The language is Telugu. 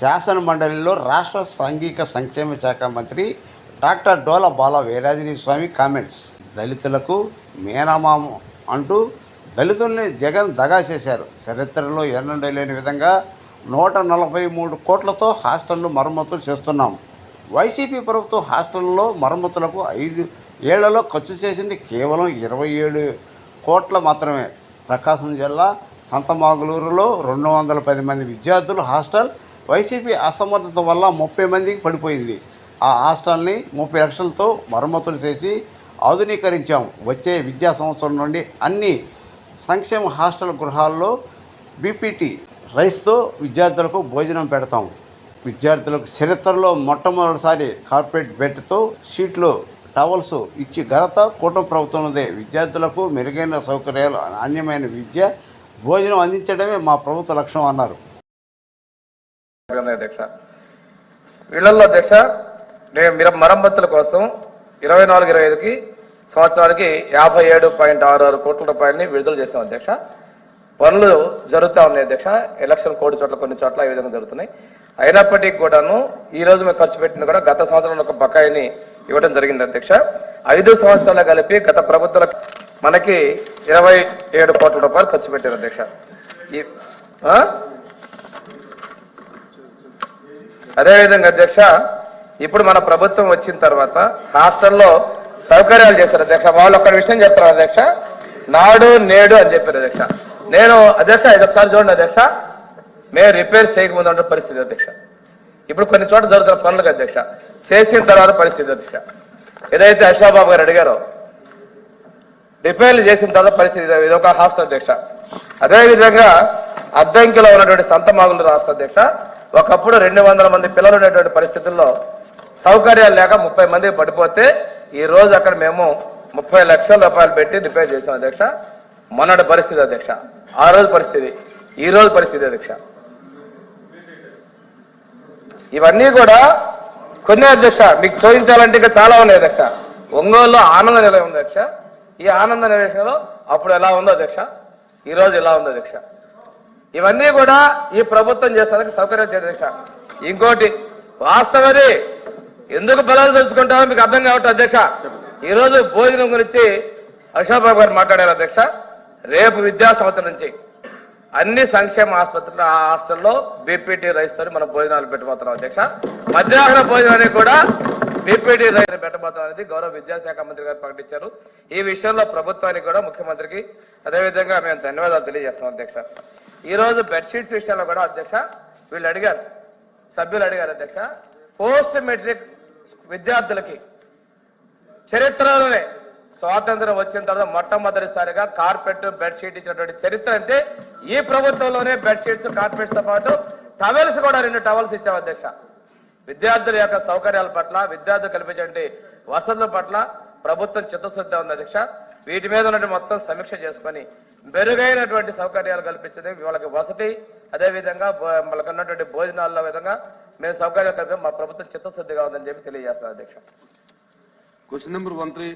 శాసన మండలిలో రాష్ట్ర సాంఘిక సంక్షేమ శాఖ మంత్రి డాక్టర్ డోల బాల వీరాంజనేయ స్వామి కామెంట్స్. దళితులకు మేనమామ అంటూ దళితుల్ని జగన్ దగా చేశారు. చరిత్రలో ఎన్నడూ లేని విధంగా 143 కోట్లతో హాస్టళ్లు మరమ్మతులు చేస్తున్నాం. వైసీపీ ప్రభుత్వం హాస్టళ్లలో మరమ్మతులకు 5 ఏళ్లలో ఖర్చు చేసింది కేవలం 27 కోట్ల మాత్రమే. ప్రకాశం జిల్లా సంతమాగులూరులో 210 మంది విద్యార్థులు హాస్టల్ వైసీపీ అసమర్థత వల్ల 30 మందికి పడిపోయింది. ఆ హాస్టల్ని 30 లక్షలతో మరమ్మతులు చేసి ఆధునీకరించాం. వచ్చే విద్యా సంవత్సరం నుండి అన్ని సంక్షేమ హాస్టల్ గృహాల్లో బీపీటీ రైస్తో విద్యార్థులకు భోజనం పెడతాం. విద్యార్థులకు చరిత్రలో మొట్టమొదటిసారి కార్పొరేట్ బెడ్తో షీట్లు టవల్స్ ఇచ్చి ఘనత కూటమి ప్రభుత్వందే. విద్యార్థులకు మెరుగైన సౌకర్యాలు, నాణ్యమైన విద్య, భోజనం అందించడమే మా ప్రభుత్వ లక్ష్యం అన్నారు. వీళ్ళల్లో అధ్యక్ష మరమ్మతుల కోసం 24-25కి సంవత్సరానికి 57.66 కోట్ల రూపాయలని విడుదల చేస్తాం అధ్యక్ష. పనులు జరుగుతూ ఉన్నాయి అధ్యక్ష. ఎలక్షన్ కోడ్ చోట్ల కొన్ని చోట్ల ఈ విధంగా జరుగుతున్నాయి. అయినప్పటికీ కూడాను ఈ రోజు మేము ఖర్చు పెట్టిన కూడా గత సంవత్సరంలో ఒక బకాయిని ఇవ్వడం జరిగింది అధ్యక్ష. 5 సంవత్సరాలు కలిపి గత ప్రభుత్వాల మనకి 27 కోట్ల రూపాయలు ఖర్చు పెట్టారు అధ్యక్ష. అదేవిధంగా అధ్యక్ష ఇప్పుడు మన ప్రభుత్వం వచ్చిన తర్వాత హాస్టల్లో సౌకర్యాలు చేస్తారు అధ్యక్ష. వాళ్ళు ఒక్క విషయం చెప్తారు అధ్యక్ష, నాడు నేడు అని చెప్పారు అధ్యక్ష. నేను అధ్యక్ష ఇది ఒకసారి చూడండి అధ్యక్ష, మేము రిపేర్స్ చేయకముందు అంటే పరిస్థితి అధ్యక్ష. ఇప్పుడు కొన్ని చోట్ల జరుగుతున్న పనులకు అధ్యక్ష, చేసిన తర్వాత పరిస్థితి అధ్యక్ష. ఏదైతే అశోబాబు గారు అడిగారో రిపేర్లు చేసిన తర్వాత పరిస్థితి ఇది ఒక హాస్టల్ అధ్యక్ష. అదేవిధంగా అద్దంకిలో ఉన్నటువంటి సంతమాగులు రాష్ట్ర అధ్యక్ష, ఒకప్పుడు 200 మంది పిల్లలు ఉండేటువంటి పరిస్థితుల్లో సౌకర్యాలు లేక 30 మంది పడిపోతే ఈ రోజు అక్కడ మేము 30 లక్షల రూపాయలు పెట్టి రిపేర్ చేసాం అధ్యక్ష. మొన్నటి పరిస్థితి అధ్యక్ష, ఆ రోజు పరిస్థితి, ఈ రోజు పరిస్థితి అధ్యక్ష. ఇవన్నీ కూడా కొన్ని అధ్యక్ష మీకు చూపించాలంటే ఇంకా చాలా ఉన్నాయి అధ్యక్ష. ఒంగోలులో ఆనంద నిలయం ఉంది అధ్యక్ష. ఈ ఆనంద నిలయంలో అప్పుడు ఎలా ఉందో అధ్యక్ష, ఈ రోజు ఎలా ఉందో అధ్యక్ష. ఇవన్నీ కూడా ఈ ప్రభుత్వం చేస్తానికి సౌకర్యం చేయదు అధ్యక్ష. ఇంకోటి వాస్తవది ఎందుకు పిల్లలు తెలుసుకుంటామో మీకు అర్థం కావట్లేదు అధ్యక్ష. ఈరోజు భోజనం గురించి అశోక్ బాబు గారు మాట్లాడారు అధ్యక్ష. రేపు విద్యా సంవత్సరం నుంచి అన్ని సంక్షేమ ఆసుపత్రుల హాస్టల్లో బీపీటీ రైస్ తో మనం భోజనాలు పెట్టబోతున్నాం అధ్యక్ష. మధ్యాహ్న భోజనానికి కూడా బీపీటీ రైస్ పెట్టబోతున్నాం అనేది గౌరవ విద్యాశాఖ మంత్రి గారు ప్రకటించారు. ఈ విషయంలో ప్రభుత్వానికి కూడా ముఖ్యమంత్రికి అదేవిధంగా మేము ధన్యవాదాలు తెలియజేస్తాం అధ్యక్ష. ఈ రోజు బెడ్షీట్స్ విషయంలో కూడా అధ్యక్ష వీళ్ళు అడిగారు, సభ్యులు అడిగారు అధ్యక్ష, పోస్ట్ మెట్రిక్ విద్యార్థులకి చరిత్రలోనే స్వాతంత్రం వచ్చిన తర్వాత మొట్టమొదటిసారిగా కార్పెట్ బెడ్షీట్ ఇచ్చినటువంటి చరిత్ర అంటే ఈ ప్రభుత్వంలోనే బెడ్షీట్స్ కార్పెట్స్ తో పాటు టవల్స్ కూడా 2 టవల్స్ ఇచ్చాం అధ్యక్ష. విద్యార్థుల యొక్క సౌకర్యాల పట్ల, విద్యార్థులు కల్పించే వసతుల పట్ల ప్రభుత్వం చిత్తశుద్ధి ఉంది అధ్యక్ష. వీటి మీద ఉన్నటువంటి మొత్తం సమీక్ష చేసుకొని మెరుగైనటువంటి సౌకర్యాలు కల్పించే వాళ్ళకి వసతి, అదేవిధంగా వాళ్ళకి ఉన్నటువంటి భోజనాల్లో విధంగా మేము సౌకర్యాలు కల్పి మా ప్రభుత్వం చిత్తశుద్ధిగా ఉందని చెప్పి తెలియజేస్తాం అధ్యక్ష. Question number 13